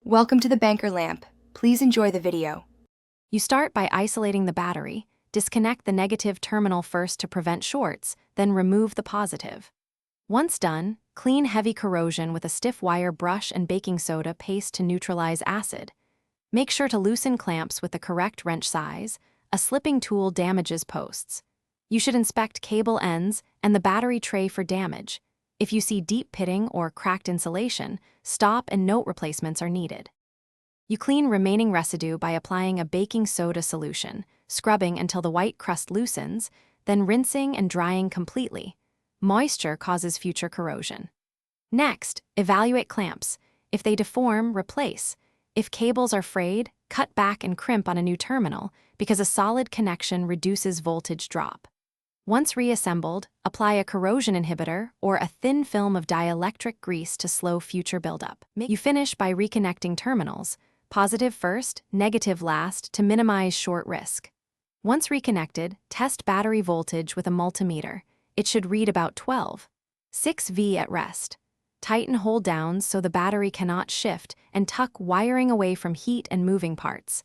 Welcome to the banker lamp. Please enjoy the video. You start by isolating the battery, disconnect the negative terminal first to prevent shorts, then remove the positive. Once done, clean heavy corrosion with a stiff wire brush and baking soda paste to neutralize acid. Make sure to loosen clamps with the correct wrench size. A slipping tool damages posts. You should inspect cable ends and the battery tray for damage. If you see deep pitting or cracked insulation, stop and note replacements are needed. You clean remaining residue by applying a baking soda solution, scrubbing until the white crust loosens, then rinsing and drying completely. Moisture causes future corrosion. Next, evaluate clamps. If they deform, replace. If cables are frayed, cut back and crimp on a new terminal because a solid connection reduces voltage drop. Once reassembled, apply a corrosion inhibitor or a thin film of dielectric grease to slow future buildup. You finish by reconnecting terminals, positive first, negative last, to minimize short risk. Once reconnected, test battery voltage with a multimeter. It should read about 12.6 V at rest. Tighten hold downs so the battery cannot shift and tuck wiring away from heat and moving parts.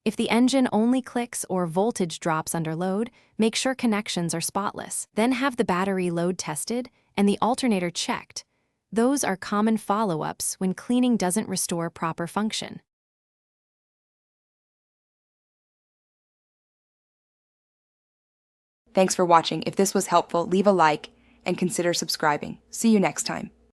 If the engine only clicks or voltage drops under load, make sure connections are spotless. Then have the battery load tested and the alternator checked. Those are common follow-ups when cleaning doesn't restore proper function. Thanks for watching. If this was helpful, leave a like and consider subscribing. See you next time.